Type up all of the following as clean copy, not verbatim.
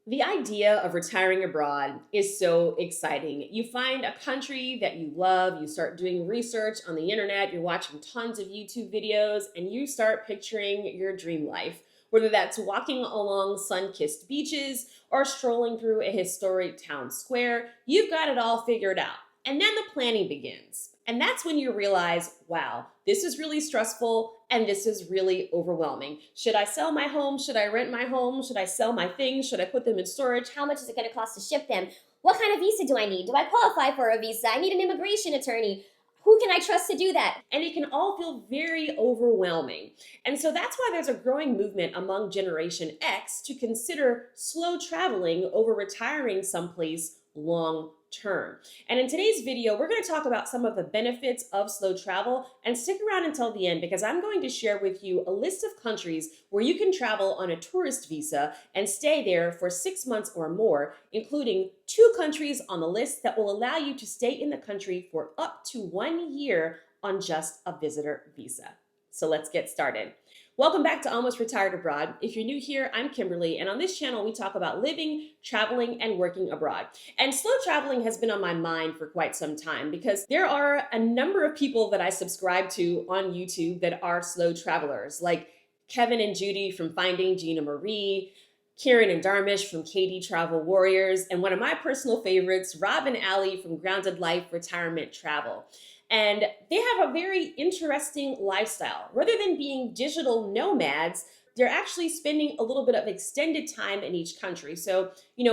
The idea of retiring abroad is so exciting. You find a country that you love, you start doing research on the internet, you're watching tons of YouTube videos, and you start picturing your dream life. Whether that's walking along sun kissed beaches or strolling through a historic town square, you've got it all figured out. And then the planning begins. And that's when you realize, wow, this is really stressful and this is really overwhelming. Should I sell my home? Should I rent my home? Should I sell my things? Should I put them in storage? How much is it going to cost to ship them? What kind of visa do I need? Do I qualify for a visa? I need an immigration attorney. Who can I trust to do that? And it can all feel very overwhelming. And so that's why there's a growing movement among Generation X to consider slow traveling over retiring someplace long term. And in today's video, we're going to talk about some of the benefits of slow travel, and stick around until the end because I'm going to share with you a list of countries where you can travel on a tourist visa and stay there for 6 months or more, including 2 countries on the list that will allow you to stay in the country for up to 1 year on just a visitor visa. So let's get started. Welcome back to Almost Retired Abroad. If you're new here, I'm Kimberly, and on this channel, we talk about living, traveling, and working abroad. And slow traveling has been on my mind for quite some time because there are a number of people that I subscribe to on YouTube that are slow travelers, like Kevin and Judy from Finding Gina Marie, Kieran and Darmish from Katie Travel Warriors, and one of my personal favorites, Rob and Allie from Grounded Life Retirement Travel. And they have a very interesting lifestyle. Rather than being digital nomads, they're actually spending a little bit of extended time in each country. So,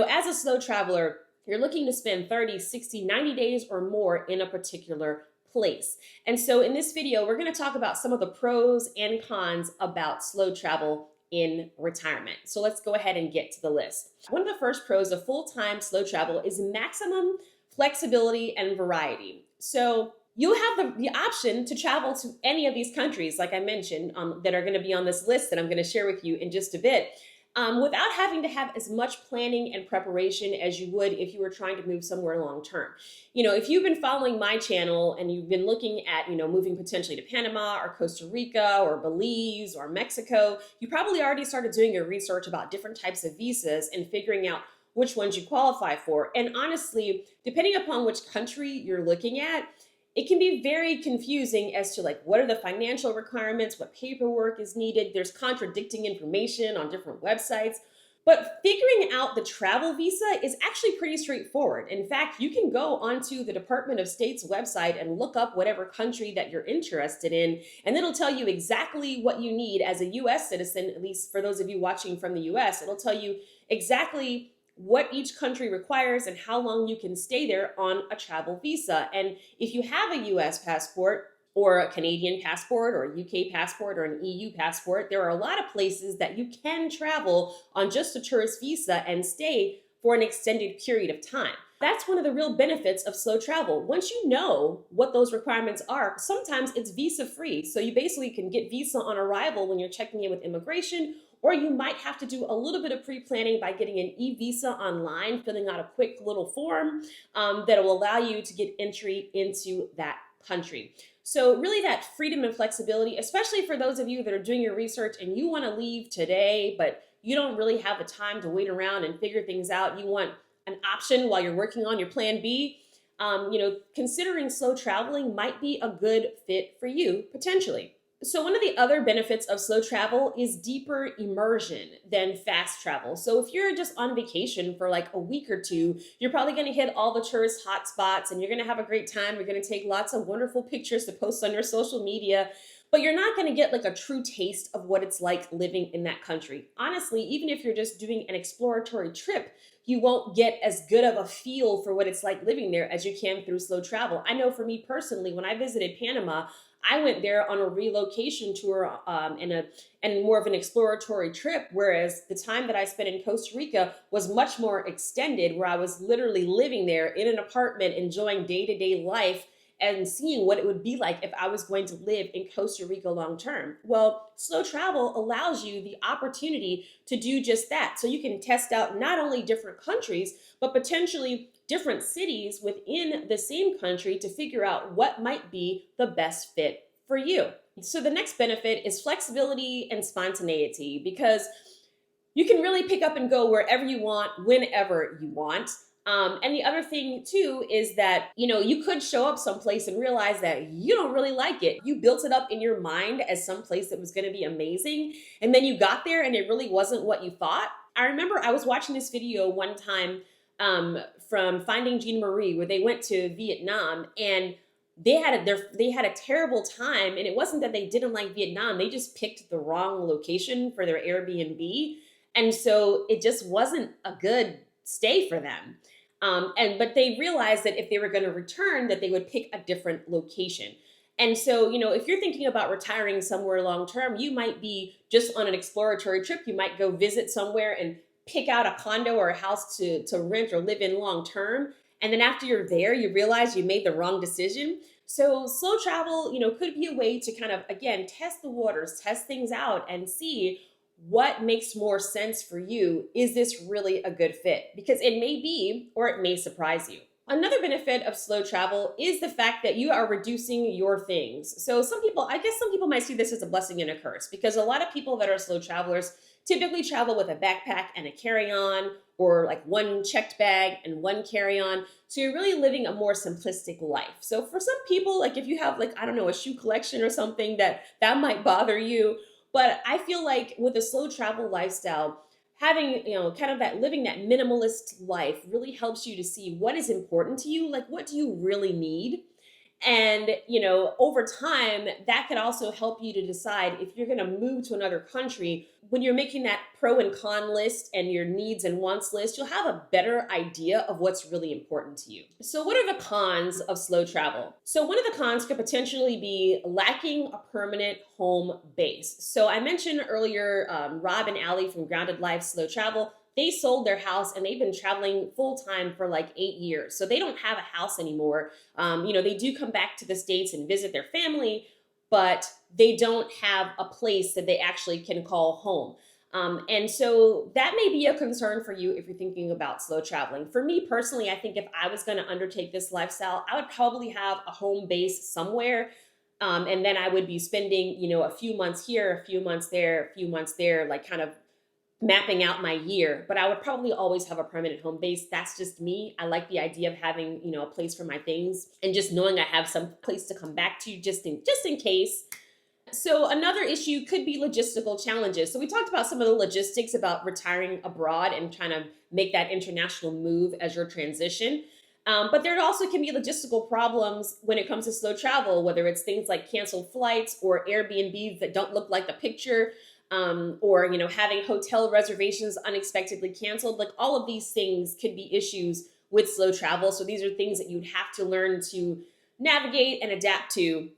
as a slow traveler, you're looking to spend 30, 60, 90 days or more in a particular place. And so in this video, we're going to talk about some of the pros and cons about slow travel in retirement. So let's go ahead and get to the list. One of the first pros of full-time slow travel is maximum flexibility and variety. So you have the option to travel to any of these countries, like I mentioned, that are going to be on this list that I'm going to share with you in just a bit, without having to have as much planning and preparation as you would if you were trying to move somewhere long term. If you've been following my channel and you've been looking at, moving potentially to Panama or Costa Rica or Belize or Mexico, you probably already started doing your research about different types of visas and figuring out which ones you qualify for. And honestly, depending upon which country you're looking at, it can be very confusing as to what are the financial requirements, what paperwork is needed. There's contradicting information on different websites. But figuring out the travel visa is actually pretty straightforward. In fact, you can go onto the Department of State's website and look up whatever country that you're interested in, and it'll tell you exactly what you need as a US citizen, at least for those of you watching from the US. It'll tell you exactly what each country requires and how long you can stay there on a travel visa. And if you have a US passport or a Canadian passport or a UK passport or an EU passport, there are a lot of places that you can travel on just a tourist visa and stay for an extended period of time. That's one of the real benefits of slow travel. Once you know what those requirements are, sometimes it's visa free. So you basically can get visa on arrival when you're checking in with immigration, or you might have to do a little bit of pre-planning by getting an e-visa online, filling out a quick little form that will allow you to get entry into that country. So really that freedom and flexibility, especially for those of you that are doing your research and you want to leave today, but you don't really have the time to wait around and figure things out. You want an option while you're working on your plan B. Considering slow traveling might be a good fit for you potentially. So one of the other benefits of slow travel is deeper immersion than fast travel. So if you're just on vacation for a week or two, you're probably going to hit all the tourist hotspots and you're going to have a great time. You're going to take lots of wonderful pictures to post on your social media, but you're not going to get a true taste of what it's like living in that country. Honestly, even if you're just doing an exploratory trip, you won't get as good of a feel for what it's like living there as you can through slow travel. I know for me personally, when I visited Panama, I went there on a relocation tour and more of an exploratory trip, whereas the time that I spent in Costa Rica was much more extended, where I was literally living there in an apartment, enjoying day-to-day life and seeing what it would be like if I was going to live in Costa Rica long term. Well, slow travel allows you the opportunity to do just that. So you can test out not only different countries, but potentially different cities within the same country to figure out what might be the best fit for you. So the next benefit is flexibility and spontaneity, because you can really pick up and go wherever you want, whenever you want. And the other thing too is that, you could show up someplace and realize that you don't really like it. You built it up in your mind as some place that was going to be amazing. And then you got there and it really wasn't what you thought. I remember I was watching this video one time from Finding Gina Marie, where they went to Vietnam, and they had a terrible time. And it wasn't that they didn't like Vietnam. They just picked the wrong location for their Airbnb. And so it just wasn't a good stay for them. But they realized that if they were going to return, that they would pick a different location. And so, if you're thinking about retiring somewhere long term, you might be just on an exploratory trip. You might go visit somewhere and pick out a condo or a house to rent or live in long term. And then after you're there, you realize you made the wrong decision. So slow travel, could be a way to kind of, again, test the waters, test things out, and see what makes more sense for you. Is this really a good fit? Because it may be, or it may surprise you. Another benefit of slow travel is the fact that you are reducing your things. So some people might see this as a blessing and a curse, because a lot of people that are slow travelers typically travel with a backpack and a carry-on, or like one checked bag and one carry-on. So you're really living a more simplistic life. So for some people, like if you have a shoe collection or something, that might bother you. But I feel like with a slow travel lifestyle, having, kind of that living that minimalist life really helps you to see what is important to you. Like, what do you really need? And, over time, that could also help you to decide if you're going to move to another country. When you're making that pro and con list and your needs and wants list, you'll have a better idea of what's really important to you. So what are the cons of slow travel? So one of the cons could potentially be lacking a permanent home base. So I mentioned earlier, Rob and Allie from Grounded Life Slow Travel, they sold their house and they've been traveling full time for like 8 years. So they don't have a house anymore. They do come back to the States and visit their family, but they don't have a place that they actually can call home. And so that may be a concern for you if you're thinking about slow traveling. For me personally, I think if I was going to undertake this lifestyle, I would probably have a home base somewhere. And then I would be spending, a few months here, a few months there, a few months there, like kind of mapping out my year. But I would probably always have a permanent home base. That's just me. I like the idea of having, a place for my things, and just knowing I have some place to come back to just in case. So another issue could be logistical challenges. So we talked about some of the logistics about retiring abroad and trying to make that international move as your transition. But there also can be logistical problems when it comes to slow travel, whether it's things like canceled flights or Airbnbs that don't look like the picture, or having hotel reservations unexpectedly canceled. Like, all of these things could be issues with slow travel. So these are things that you'd have to learn to navigate and adapt to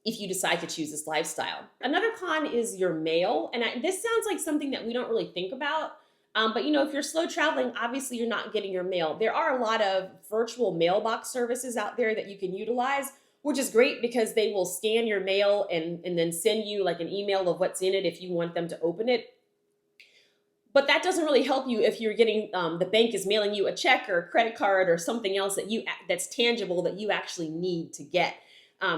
if you decide to choose this lifestyle. Another con is your mail. And this sounds like something that we don't really think about. But if you're slow traveling, obviously you're not getting your mail. There are a lot of virtual mailbox services out there that you can utilize, which is great because they will scan your mail and then send you like an email of what's in it if you want them to open it. But that doesn't really help you if you're getting, the bank is mailing you a check or a credit card or something else that's tangible that you actually need to get.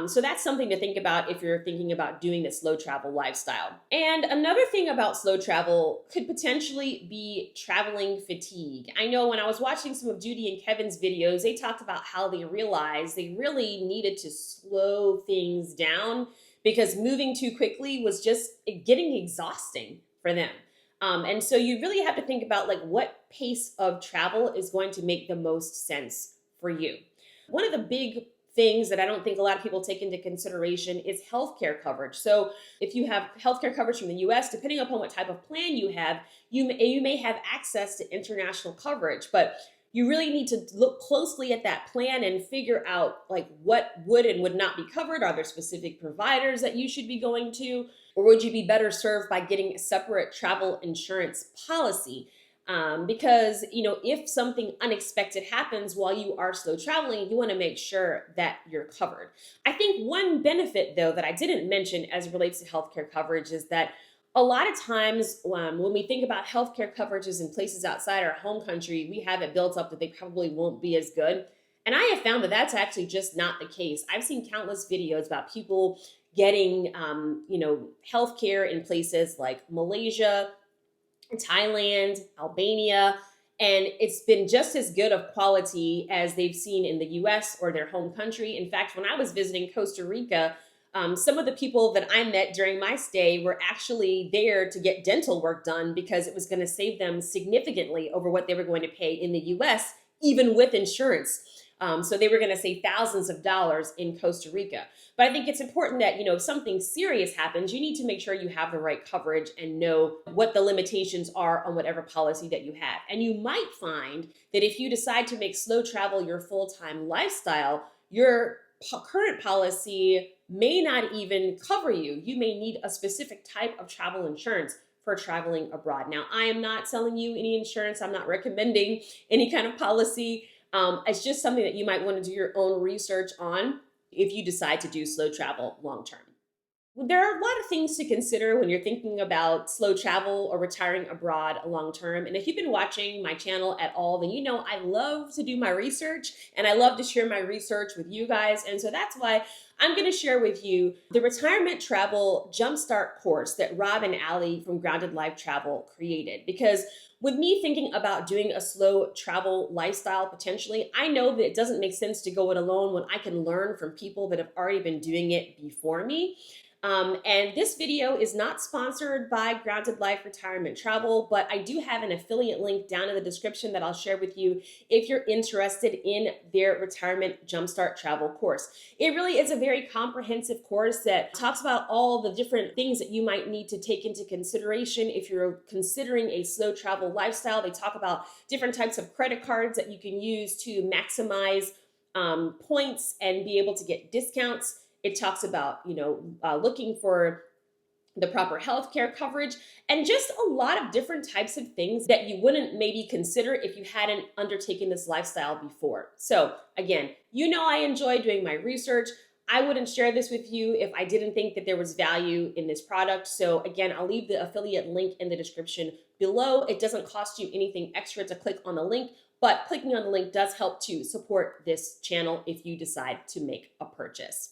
So that's something to think about if you're thinking about doing the slow travel lifestyle. And another thing about slow travel could potentially be traveling fatigue. I know when I was watching some of Judy and Kevin's videos, they talked about how they realized they really needed to slow things down because moving too quickly was just getting exhausting for them. And so you really have to think about like what pace of travel is going to make the most sense for you. One of the big things that I don't think a lot of people take into consideration is healthcare coverage. So if you have healthcare coverage from the US, depending upon what type of plan you have, you may have access to international coverage, but you really need to look closely at that plan and figure out like what would and would not be covered. Are there specific providers that you should be going to, or would you be better served by getting a separate travel insurance policy? Because, if something unexpected happens while you are slow traveling, you want to make sure that you're covered. I think one benefit, though, that I didn't mention as it relates to healthcare coverage is that a lot of times when we think about healthcare coverages in places outside our home country, we have it built up that they probably won't be as good. And I have found that that's actually just not the case. I've seen countless videos about people getting, healthcare in places like Malaysia Thailand, Albania, and it's been just as good of quality as they've seen in the US or their home country. In fact, when I was visiting Costa Rica, some of the people that I met during my stay were actually there to get dental work done because it was going to save them significantly over what they were going to pay in the US, even with insurance. So they were going to save thousands of dollars in Costa Rica. But I think it's important that, if something serious happens, you need to make sure you have the right coverage and know what the limitations are on whatever policy that you have. And you might find that if you decide to make slow travel your full-time lifestyle, your current policy may not even cover you. You may need a specific type of travel insurance for traveling abroad. Now, I am not selling you any insurance. I'm not recommending any kind of policy. It's just something that you might want to do your own research on if you decide to do slow travel long term. There are a lot of things to consider when you're thinking about slow travel or retiring abroad long term. And if you've been watching my channel at all, then you know I love to do my research and I love to share my research with you guys. And so that's why I'm going to share with you the Retirement Travel Jumpstart course that Rob and Ali from Grounded Life Travel created. Because with me thinking about doing a slow travel lifestyle potentially, I know that it doesn't make sense to go it alone when I can learn from people that have already been doing it before me. And this video is not sponsored by Grounded Life Retirement Travel, but I do have an affiliate link down in the description that I'll share with you if you're interested in their Retirement Jumpstart Travel course. It really is a very comprehensive course that talks about all the different things that you might need to take into consideration if you're considering a slow travel lifestyle. They talk about different types of credit cards that you can use to maximize points and be able to get discounts. It talks about, looking for the proper healthcare coverage and just a lot of different types of things that you wouldn't maybe consider if you hadn't undertaken this lifestyle before. So again, I enjoy doing my research. I wouldn't share this with you if I didn't think that there was value in this product. So again, I'll leave the affiliate link in the description below. It doesn't cost you anything extra to click on the link, but clicking on the link does help to support this channel if you decide to make a purchase.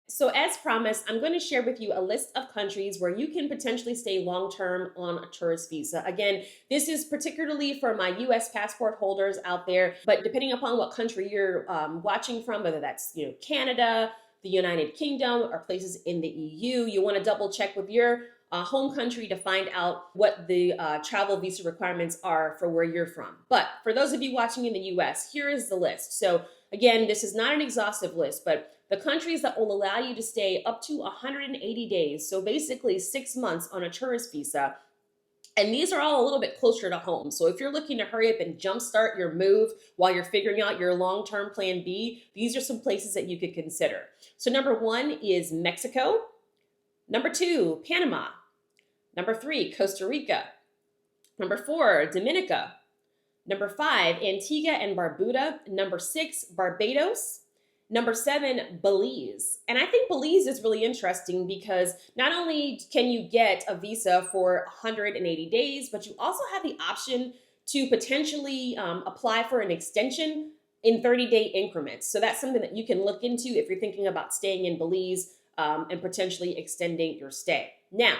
So as promised, I'm going to share with you a list of countries where you can potentially stay long-term on a tourist visa. Again, this is particularly for my US passport holders out there, but depending upon what country you're watching from, whether that's Canada, the United Kingdom, or places in the EU, you want to double check with your home country to find out what the travel visa requirements are for where you're from. But for those of you watching in the US, here is the list. So again, this is not an exhaustive list, but the countries that will allow you to stay up to 180 days, so basically 6 months on a tourist visa. And these are all a little bit closer to home. So if you're looking to hurry up and jumpstart your move while you're figuring out your long-term plan B, these are some places that you could consider. So number 1 is Mexico. Number 2, Panama. Number 3, Costa Rica. Number 4, Dominica. Number 5, Antigua and Barbuda. Number 6, Barbados. Number 7, Belize. And I think Belize is really interesting because not only can you get a visa for 180 days, but you also have the option to potentially apply for an extension in 30-day increments. So that's something that you can look into if you're thinking about staying in Belize and potentially extending your stay. Now,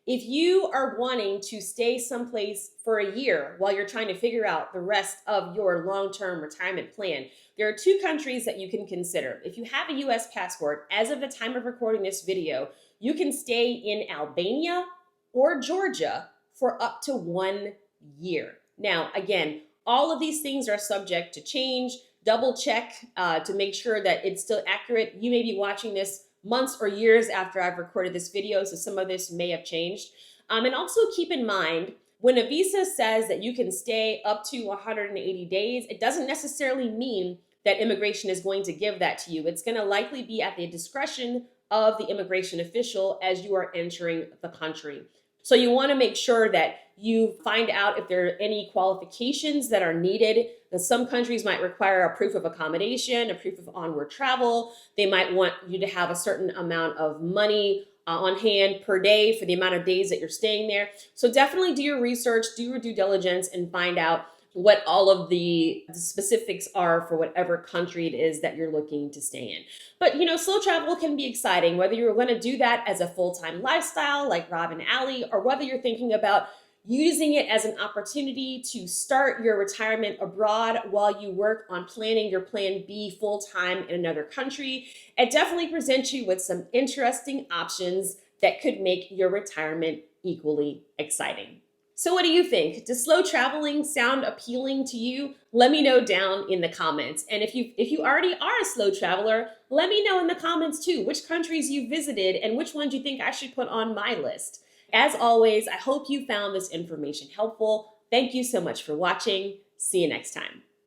if you are wanting to stay someplace for a year while you're trying to figure out the rest of your long-term retirement plan, there are 2 countries that you can consider. If you have a US passport, as of the time of recording this video, you can stay in Albania or Georgia for up to 1 year. Now, again, all of these things are subject to change. Double check to make sure that it's still accurate. You may be watching this months or years after I've recorded this video, so some of this may have changed. And also keep in mind, when a visa says that you can stay up to 180 days, it doesn't necessarily mean that immigration is going to give that to you. It's going to likely be at the discretion of the immigration official as you are entering the country. So you want to make sure that you find out if there are any qualifications that are needed. Some countries might require a proof of accommodation, a proof of onward travel. They might want you to have a certain amount of money on hand per day for the amount of days that you're staying there. So definitely do your research, do your due diligence, and find out what all of the specifics are for whatever country it is that you're looking to stay in. But slow travel can be exciting, whether you're going to do that as a full-time lifestyle like Rob and Ali, or whether you're thinking about using it as an opportunity to start your retirement abroad while you work on planning your plan B full-time in another country. It definitely presents you with some interesting options that could make your retirement equally exciting. So what do you think? Does slow traveling sound appealing to you? Let me know down in the comments. And if you already are a slow traveler, let me know in the comments too, which countries you visited and which ones you think I should put on my list. As always, I hope you found this information helpful. Thank you so much for watching. See you next time.